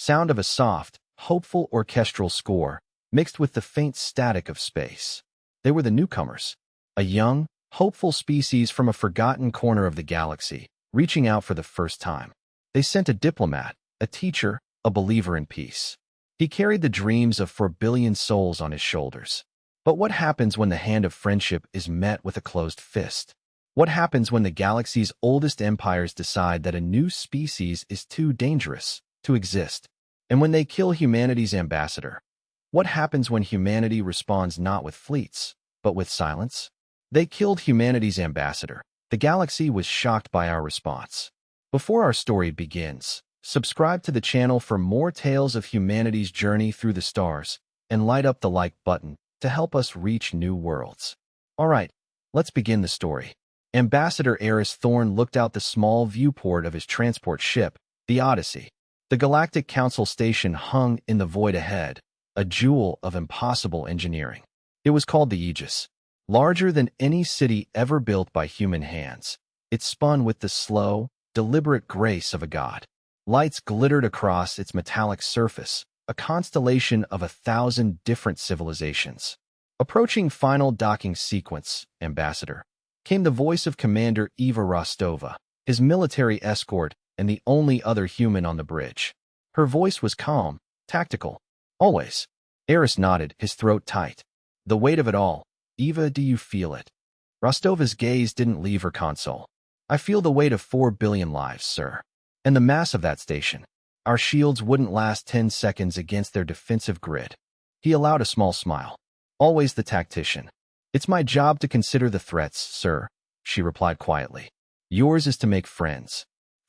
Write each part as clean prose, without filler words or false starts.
sound of a soft, hopeful orchestral score mixed with the faint static of space. They were the newcomers, a young, hopeful species from a forgotten corner of the galaxy, reaching out for the first time. They sent a diplomat, a teacher, a believer in peace. He carried the dreams of 4 billion souls on his shoulders. But what happens when the hand of friendship is met with a closed fist? What happens when the galaxy's oldest empires decide that a new species is too dangerous to exist? And when they kill humanity's ambassador? What happens when humanity responds not with fleets, but with silence? They killed humanity's ambassador. The galaxy was shocked by our response. Before our story begins, subscribe to the channel for more tales of humanity's journey through the stars, and light up the like button to help us reach new worlds. Alright, let's begin the story. Ambassador Eris Thorn looked out the small viewport of his transport ship, the Odyssey. The Galactic Council station hung in the void ahead, a jewel of impossible engineering. It was called the Aegis. Larger than any city ever built by human hands, it spun with the slow, deliberate grace of a god. Lights glittered across its metallic surface, a constellation of 1,000 different civilizations. Approaching final docking sequence, Ambassador, came the voice of Commander Eva Rostova, his military escort and the only other human on the bridge. Her voice was calm, tactical. Always. Eris nodded, his throat tight. The weight of it all. Eva, do you feel it? Rostova's gaze didn't leave her console. I feel the weight of 4 billion lives, sir. And the mass of that station. Our shields wouldn't last 10 seconds against their defensive grid. He allowed a small smile. Always the tactician. It's my job to consider the threats, sir, she replied quietly. Yours is to make friends.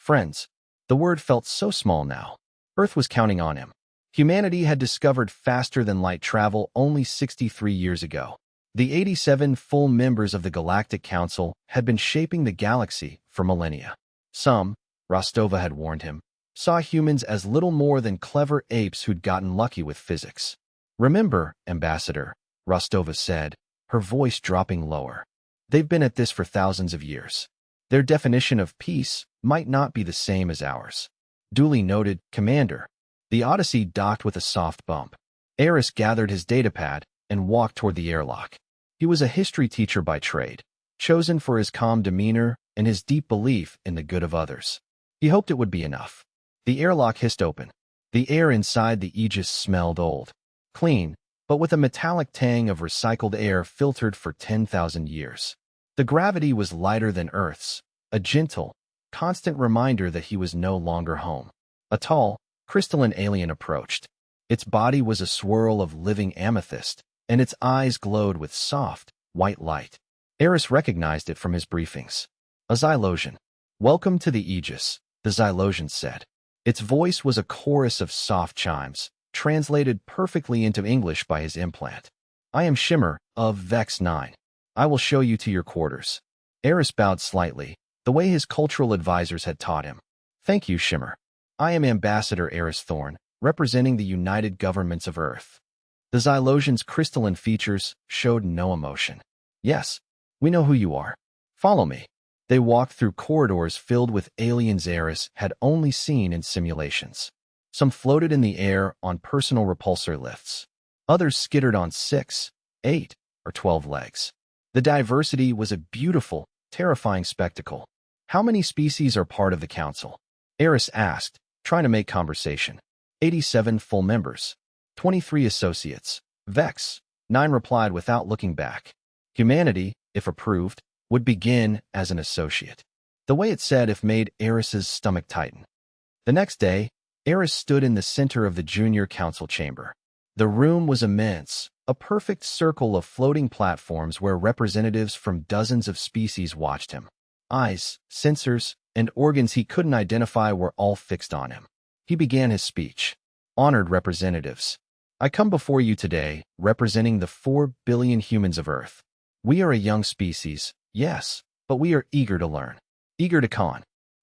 Friends. The word felt so small now. Earth was counting on him. Humanity had discovered faster-than-light travel only 63 years ago. The 87 full members of the Galactic Council had been shaping the galaxy for millennia. Some, Rostova had warned him, saw humans as little more than clever apes who'd gotten lucky with physics. Remember, Ambassador, Rostova said, her voice dropping lower. They've been at this for thousands of years. Their definition of peace might not be the same as ours. Duly noted, Commander. The Odyssey docked with a soft bump. Eris gathered his datapad and walked toward the airlock. He was a history teacher by trade, chosen for his calm demeanor and his deep belief in the good of others. He hoped it would be enough. The airlock hissed open. The air inside the Aegis smelled old, clean, but with a metallic tang of recycled air filtered for 10,000 years. The gravity was lighter than Earth's, a gentle, constant reminder that he was no longer home. A tall, crystalline alien approached. Its body was a swirl of living amethyst, and its eyes glowed with soft, white light. Eris recognized it from his briefings. A Xylosian. Welcome to the Aegis, the Xylosian said. Its voice was a chorus of soft chimes, translated perfectly into English by his implant. I am Shimmer, of Vex 9. I will show you to your quarters. Eris bowed slightly, the way his cultural advisors had taught him. Thank you, Shimmer. I am Ambassador Eris Thorn, representing the United Governments of Earth. The Xylosian's crystalline features showed no emotion. Yes, we know who you are. Follow me. They walked through corridors filled with aliens Eris had only seen in simulations. Some floated in the air on personal repulsor lifts. Others skittered on 6, 8, or 12 legs. The diversity was a beautiful, terrifying spectacle. How many species are part of the council? Eris asked, trying to make conversation. 87 full members. 23 associates. Vex, 9 replied without looking back. Humanity, if approved, would begin as an associate. The way it said if made Eris's stomach tighten. The next day, Eris stood in the center of the junior council chamber. The room was immense, a perfect circle of floating platforms where representatives from dozens of species watched him. Eyes, sensors, and organs he couldn't identify were all fixed on him. He began his speech. Honored representatives, I come before you today, representing the 4 billion humans of Earth. We are a young species, yes, but we are eager to learn. Eager to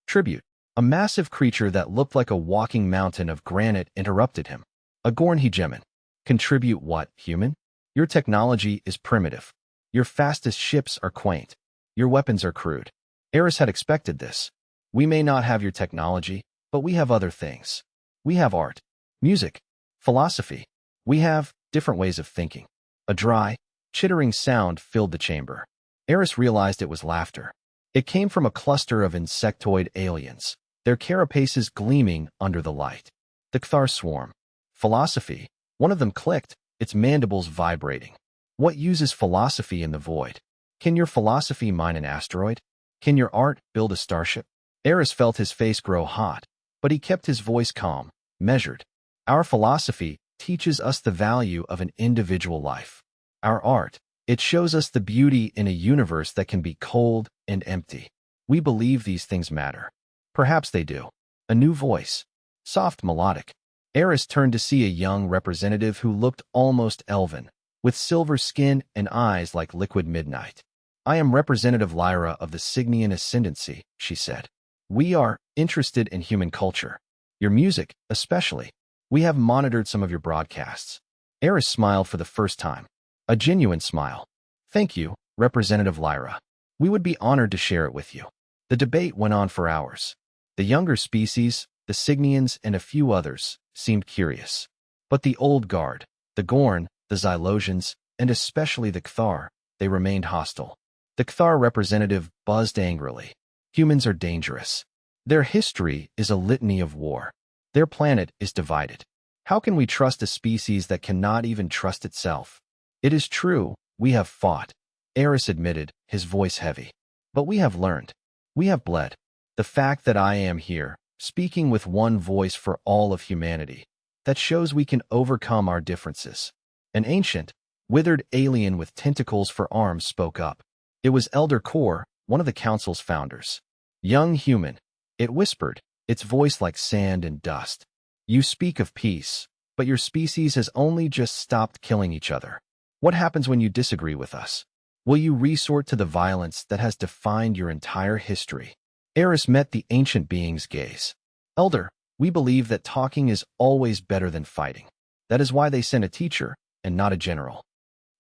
contribute. A massive creature that looked like a walking mountain of granite interrupted him. A Gorn hegemon. Contribute what, human? Your technology is primitive. Your fastest ships are quaint. Your weapons are crude. Eris had expected this. We may not have your technology, but we have other things. We have art. Music. Philosophy. We have different ways of thinking. A dry, chittering sound filled the chamber. Eris realized it was laughter. It came from a cluster of insectoid aliens, their carapaces gleaming under the light. The Cthar swarm. Philosophy. One of them clicked, its mandibles vibrating. What uses philosophy in the void? Can your philosophy mine an asteroid? Can your art build a starship? Eris felt his face grow hot, but he kept his voice calm, measured. Our philosophy teaches us the value of an individual life. Our art, it shows us the beauty in a universe that can be cold and empty. We believe these things matter. Perhaps they do. A new voice. Soft, melodic. Eris turned to see a young representative who looked almost elven, with silver skin and eyes like liquid midnight. I am Representative Lyra of the Cygnian Ascendancy, she said. We are interested in human culture. Your music, especially. We have monitored some of your broadcasts. Eris smiled for the first time. A genuine smile. Thank you, Representative Lyra. We would be honored to share it with you. The debate went on for hours. The younger species, the Cygnians and a few others, seemed curious. But the old guard, the Gorn, the Xylosians, and especially the Cthar, they remained hostile. The Cthar representative buzzed angrily. Humans are dangerous. Their history is a litany of war. Their planet is divided. How can we trust a species that cannot even trust itself? It is true, we have fought, Eris admitted, his voice heavy. But we have learned. We have bled. The fact that I am here, speaking with one voice for all of humanity, that shows we can overcome our differences. An ancient, withered alien with tentacles for arms spoke up. It was Elder Kor, one of the council's founders. Young human, it whispered, its voice like sand and dust. You speak of peace, but your species has only just stopped killing each other. What happens when you disagree with us? Will you resort to the violence that has defined your entire history? Eris met the ancient being's gaze. Elder, we believe that talking is always better than fighting. That is why they sent a teacher and not a general.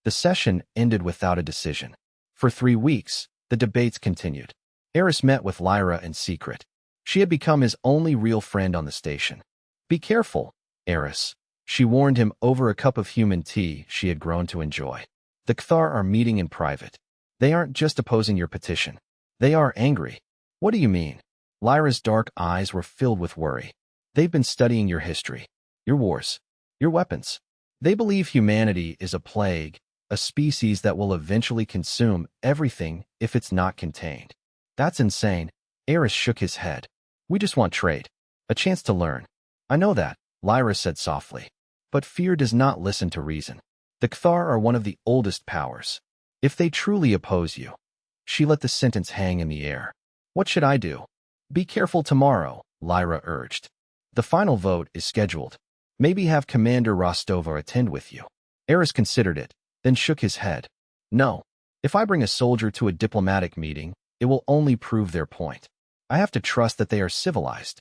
The session ended without a decision. For 3 weeks, the debates continued. Eris met with Lyra in secret. She had become his only real friend on the station. Be careful, Eris, she warned him over a cup of human tea she had grown to enjoy. The Cthar are meeting in private. They aren't just opposing your petition. They are angry. What do you mean? Lyra's dark eyes were filled with worry. They've been studying your history, your wars, your weapons. They believe humanity is a plague, a species that will eventually consume everything if it's not contained. That's insane. Eris shook his head. We just want trade. A chance to learn. I know that, Lyra said softly. But fear does not listen to reason. The Cthar are one of the oldest powers. If they truly oppose you. She let the sentence hang in the air. What should I do? Be careful tomorrow, Lyra urged. The final vote is scheduled. Maybe have Commander Rostova attend with you. Eris considered it, then shook his head. No. If I bring a soldier to a diplomatic meeting, it will only prove their point. I have to trust that they are civilized.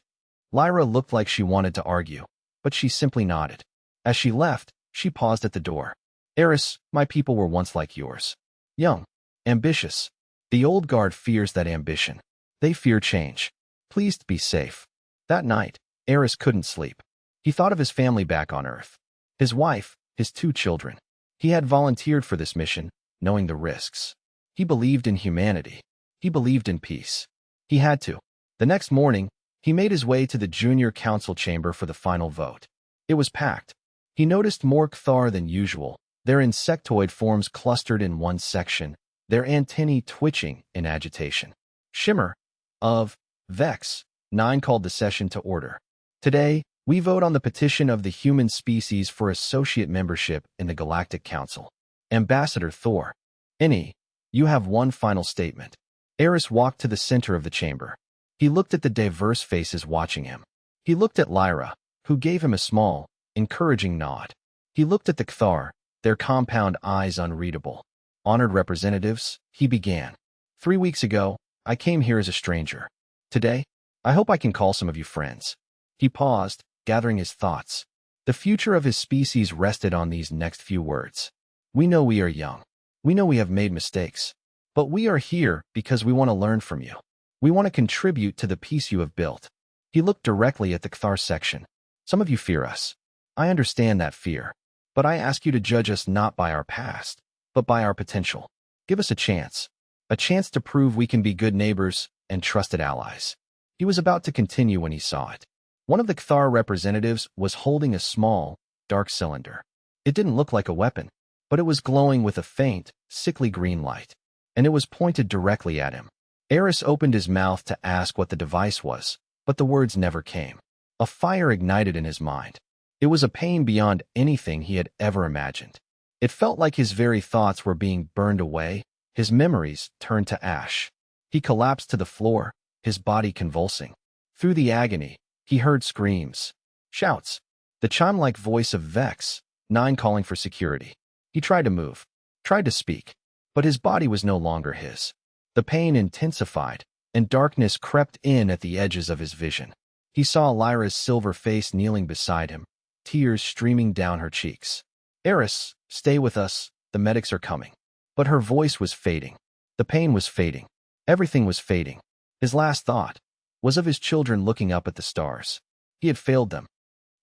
Lyra looked like she wanted to argue, but she simply nodded. As she left, she paused at the door. Eris, my people were once like yours. Young. Ambitious. The old guard fears that ambition. They fear change. Please be safe. That night, Eris couldn't sleep. He thought of his family back on Earth. His wife, his 2 children. He had volunteered for this mission, knowing the risks. He believed in humanity. He believed in peace. He had to. The next morning, he made his way to the junior council chamber for the final vote. It was packed. He noticed more Cthar than usual, their insectoid forms clustered in one section, their antennae twitching in agitation. Shimmer of Vex 9 called the session to order. Today, we vote on the petition of the human species for associate membership in the Galactic Council. Ambassador Thor. Any, you have one final statement. Eris walked to the center of the chamber. He looked at the diverse faces watching him. He looked at Lyra, who gave him a small, encouraging nod. He looked at the Cthar, their compound eyes unreadable. Honored representatives, he began. 3 weeks ago, I came here as a stranger. Today, I hope I can call some of you friends. He paused, gathering his thoughts. The future of his species rested on these next few words. We know we are young. We know we have made mistakes. But we are here because we want to learn from you. We want to contribute to the peace you have built. He looked directly at the Cthar section. Some of you fear us. I understand that fear, but I ask you to judge us not by our past, but by our potential. Give us a chance to prove we can be good neighbors and trusted allies." He was about to continue when he saw it. One of the Kthar representatives was holding a small, dark cylinder. It didn't look like a weapon, but it was glowing with a faint, sickly green light, and it was pointed directly at him. Eris opened his mouth to ask what the device was, but the words never came. A fire ignited in his mind. It was a pain beyond anything he had ever imagined. It felt like his very thoughts were being burned away, his memories turned to ash. He collapsed to the floor, his body convulsing. Through the agony, he heard screams, shouts, the chime-like voice of Vex, 9 calling for security. He tried to move, tried to speak, but his body was no longer his. The pain intensified, and darkness crept in at the edges of his vision. He saw Lyra's silver face kneeling beside him, tears streaming down her cheeks. "Eris, stay with us, the medics are coming." But her voice was fading. The pain was fading. Everything was fading. His last thought was of his children looking up at the stars. He had failed them.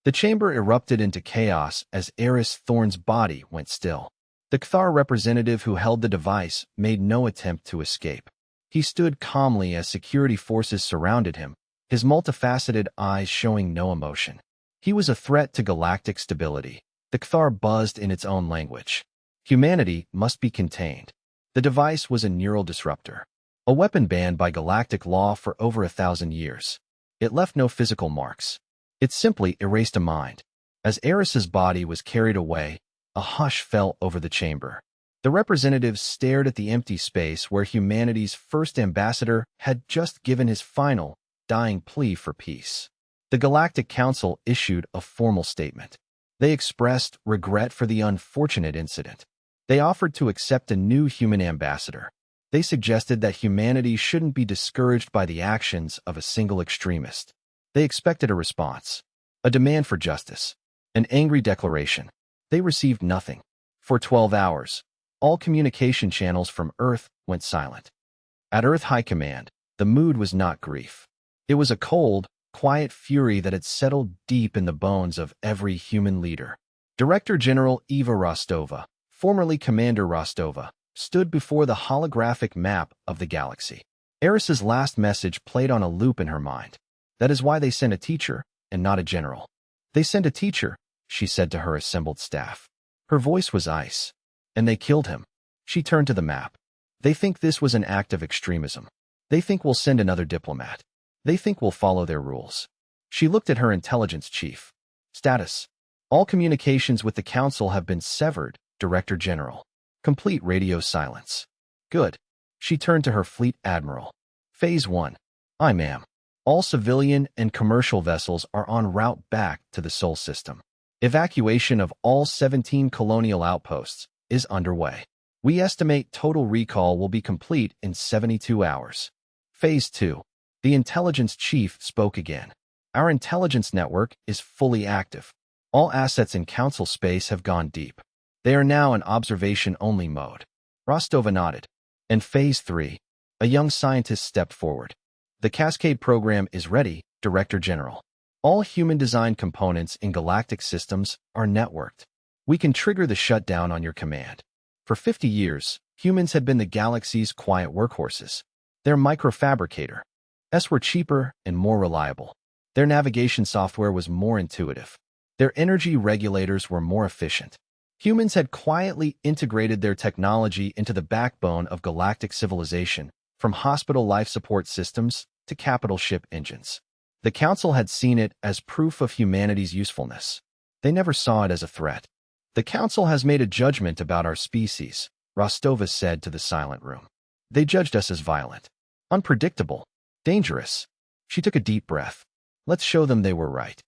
The chamber erupted into chaos as Eris Thorn's body went still. The Kthar representative who held the device made no attempt to escape. He stood calmly as security forces surrounded him, his multifaceted eyes showing no emotion. He was a threat to galactic stability. The Kthar buzzed in its own language. Humanity must be contained. The device was a neural disruptor, a weapon banned by galactic law for over 1,000 years. It left no physical marks. It simply erased a mind. As Eris's body was carried away, a hush fell over the chamber. The representatives stared at the empty space where humanity's first ambassador had just given his final, dying plea for peace. The Galactic Council issued a formal statement. They expressed regret for the unfortunate incident. They offered to accept a new human ambassador. They suggested that humanity shouldn't be discouraged by the actions of a single extremist. They expected a response, a demand for justice, an angry declaration. They received nothing. For 12 hours, all communication channels from Earth went silent. At Earth High Command, the mood was not grief. It was a cold, quiet fury that had settled deep in the bones of every human leader. Director General Eva Rostova, formerly Commander Rostova, stood before the holographic map of the galaxy. Eris's last message played on a loop in her mind. That is why they sent a teacher, and not a general. They sent a teacher, she said to her assembled staff. Her voice was ice. And they killed him. She turned to the map. They think this was an act of extremism. They think we'll send another diplomat. They think we'll follow their rules. She looked at her intelligence chief. Status. All communications with the council have been severed, Director General. Complete radio silence. Good. She turned to her fleet admiral. Phase 1. Aye, ma'am. All civilian and commercial vessels are en route back to the Sol system. Evacuation of all 17 colonial outposts is underway. We estimate total recall will be complete in 72 hours. Phase 2. The intelligence chief spoke again. Our intelligence network is fully active. All assets in council space have gone deep. They are now in observation-only mode. Rostova nodded. And Phase 3. A young scientist stepped forward. The Cascade program is ready, Director General. All human-designed components in galactic systems are networked. We can trigger the shutdown on your command. For 50 years, humans had been the galaxy's quiet workhorses. Their microfabricator. Were cheaper and more reliable. Their navigation software was more intuitive. Their energy regulators were more efficient. Humans had quietly integrated their technology into the backbone of galactic civilization, from hospital life support systems to capital ship engines. The Council had seen it as proof of humanity's usefulness. They never saw it as a threat. The Council has made a judgment about our species, Rostova said to the silent room. They judged us as violent, unpredictable, dangerous. She took a deep breath. Let's show them they were right.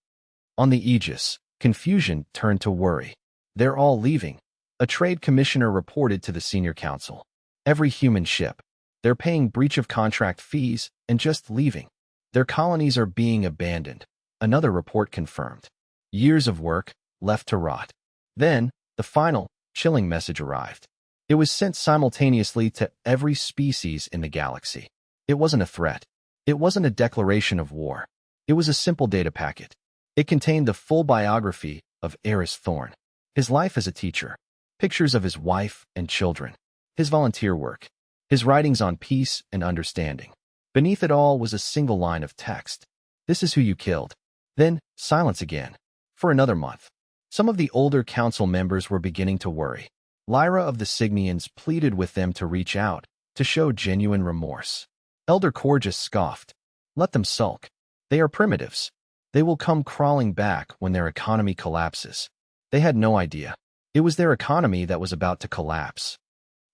On the Aegis, confusion turned to worry. They're all leaving, a trade commissioner reported to the senior council. Every human ship. They're paying breach of contract fees and just leaving. Their colonies are being abandoned, another report confirmed. Years of work, left to rot. Then, the final, chilling message arrived. It was sent simultaneously to every species in the galaxy. It wasn't a threat. It wasn't a declaration of war. It was a simple data packet. It contained the full biography of Eris Thorn. His life as a teacher, pictures of his wife and children, his volunteer work, his writings on peace and understanding. Beneath it all was a single line of text. This is who you killed. Then, silence again. For another month. Some of the older council members were beginning to worry. Lyra of the Signians pleaded with them to reach out, to show genuine remorse. Elder Corgus scoffed. Let them sulk. They are primitives. They will come crawling back when their economy collapses. They had no idea. It was their economy that was about to collapse.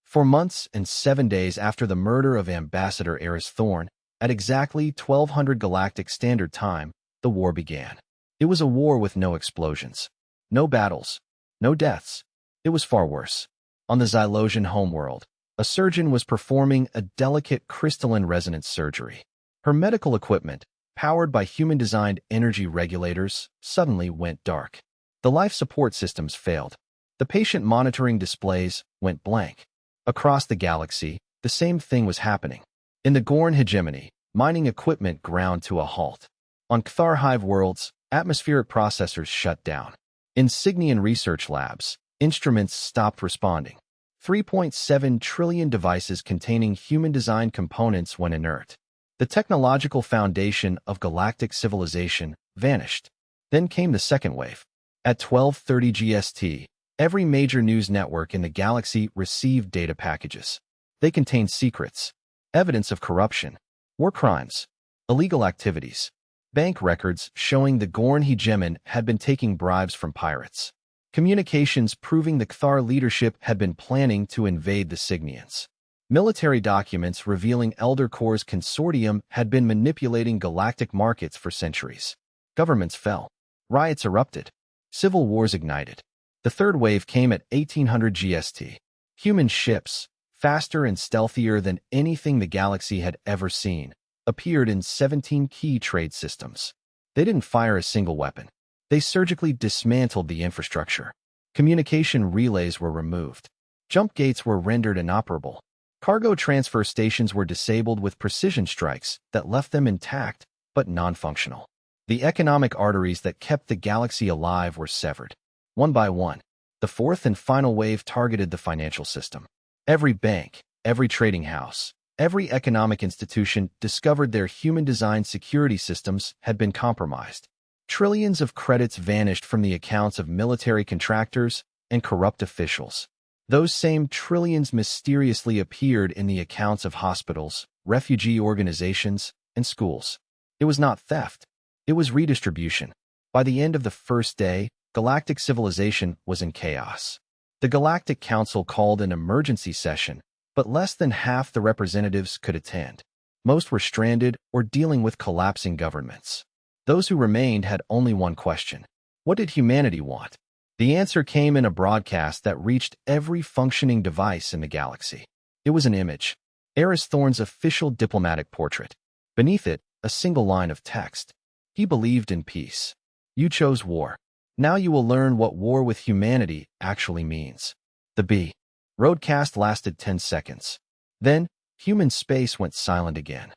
For months and 7 days after the murder of Ambassador Eris Thorn, at exactly 1200 Galactic Standard Time, the war began. It was a war with no explosions, no battles, no deaths. It was far worse. On the Xylosian homeworld, a surgeon was performing a delicate crystalline resonance surgery. Her medical equipment, powered by human-designed energy regulators, suddenly went dark. The life support systems failed. The patient monitoring displays went blank. Across the galaxy, the same thing was happening. In the Gorn hegemony, mining equipment ground to a halt. On Cthar Hive worlds, atmospheric processors shut down. In Signian research labs, instruments stopped responding. 3.7 trillion devices containing human-designed components went inert. The technological foundation of galactic civilization vanished. Then came the second wave. At 12:30 GST, every major news network in the galaxy received data packages. They contained secrets, evidence of corruption, war crimes, illegal activities, bank records showing the Gorn hegemon had been taking bribes from pirates, communications proving the Cthar leadership had been planning to invade the Signians, military documents revealing Elder Corps' consortium had been manipulating galactic markets for centuries. Governments fell. Riots erupted. Civil wars ignited. The third wave came at 1800 GST. Human ships, faster and stealthier than anything the galaxy had ever seen, appeared in 17 key trade systems. They didn't fire a single weapon. They surgically dismantled the infrastructure. Communication relays were removed. Jump gates were rendered inoperable. Cargo transfer stations were disabled with precision strikes that left them intact but non-functional. The economic arteries that kept the galaxy alive were severed. One by one, the fourth and final wave targeted the financial system. Every bank, every trading house, every economic institution discovered their human-designed security systems had been compromised. Trillions of credits vanished from the accounts of military contractors and corrupt officials. Those same trillions mysteriously appeared in the accounts of hospitals, refugee organizations, and schools. It was not theft. It was redistribution. By the end of the first day, galactic civilization was in chaos. The Galactic Council called an emergency session, but less than half the representatives could attend. Most were stranded or dealing with collapsing governments. Those who remained had only one question. What did humanity want? The answer came in a broadcast that reached every functioning device in the galaxy. It was an image. Eris Thorn's official diplomatic portrait. Beneath it, a single line of text. He believed in peace. You chose war. Now you will learn what war with humanity actually means. The B. Broadcast lasted 10 seconds. Then, human space went silent again.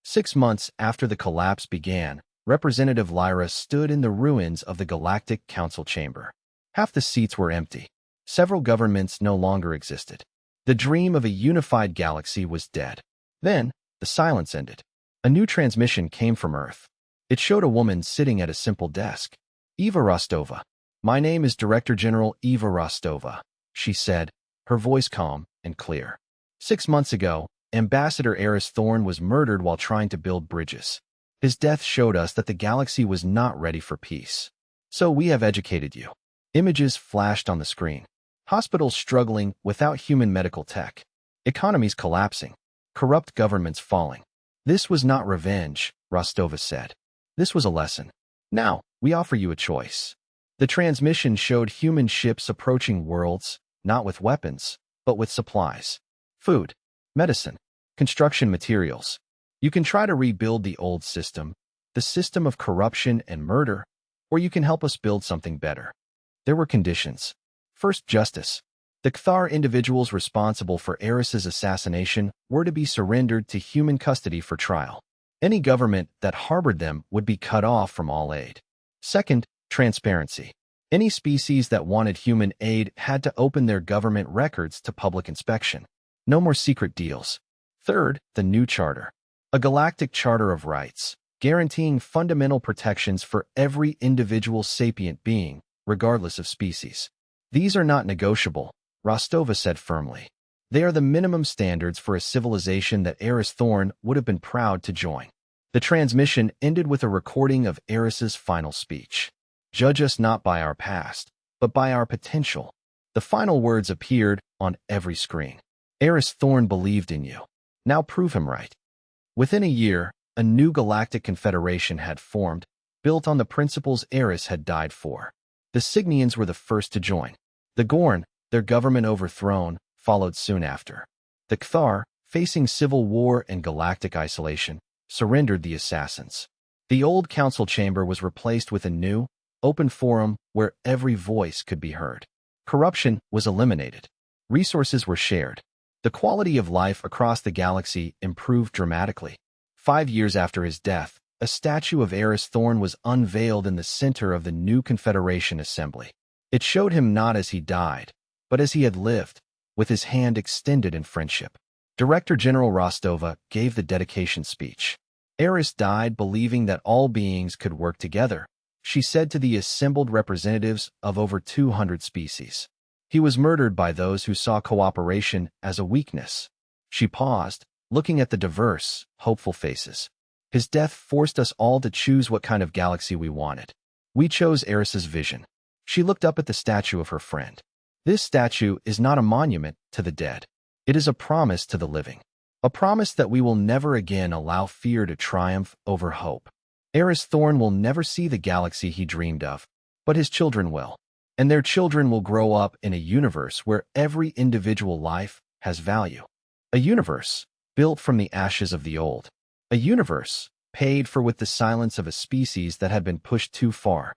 6 months after the collapse began, Representative Lyra stood in the ruins of the Galactic Council chamber. Half the seats were empty. Several governments no longer existed. The dream of a unified galaxy was dead. Then, the silence ended. A new transmission came from Earth. It showed a woman sitting at a simple desk. Eva Rostova. My name is Director General Eva Rostova, she said, her voice calm and clear. 6 months ago, Ambassador Eris Thorn was murdered while trying to build bridges. His death showed us that the galaxy was not ready for peace. So we have educated you. Images flashed on the screen. Hospitals struggling without human medical tech. Economies collapsing. Corrupt governments falling. This was not revenge, Rostova said. This was a lesson. Now, we offer you a choice. The transmission showed human ships approaching worlds, not with weapons, but with supplies. Food, medicine, construction materials. You can try to rebuild the old system, the system of corruption and murder, or you can help us build something better. There were conditions. First, justice. The Cthar individuals responsible for Eris's assassination were to be surrendered to human custody for trial. Any government that harbored them would be cut off from all aid. Second, transparency. Any species that wanted human aid had to open their government records to public inspection. No more secret deals. Third, the new charter. A galactic charter of rights, guaranteeing fundamental protections for every individual sapient being, regardless of species. These are not negotiable, Rostova said firmly. They are the minimum standards for a civilization that Eris Thorn would have been proud to join. The transmission ended with a recording of Eris's final speech. Judge us not by our past, but by our potential. The final words appeared on every screen. Eris Thorn believed in you. Now prove him right. Within a year, a new galactic confederation had formed, built on the principles Eris had died for. The Signians were the first to join. The Gorn, their government overthrown, followed soon after. The Kthar, facing civil war and galactic isolation, surrendered the assassins. The old council chamber was replaced with a new, open forum where every voice could be heard. Corruption was eliminated. Resources were shared. The quality of life across the galaxy improved dramatically. 5 years after his death, a statue of Eris Thorn was unveiled in the center of the new Confederation assembly. It showed him not as he died, but as he had lived, with his hand extended in friendship. Director General Rostova gave the dedication speech. Eris died believing that all beings could work together, she said to the assembled representatives of over 200 species. He was murdered by those who saw cooperation as a weakness. She paused, looking at the diverse, hopeful faces. His death forced us all to choose what kind of galaxy we wanted. We chose Eris's vision. She looked up at the statue of her friend. This statue is not a monument to the dead. It is a promise to the living. A promise that we will never again allow fear to triumph over hope. Eris Thorn will never see the galaxy he dreamed of, but his children will. And their children will grow up in a universe where every individual life has value. A universe built from the ashes of the old. A universe paid for with the silence of a species that had been pushed too far.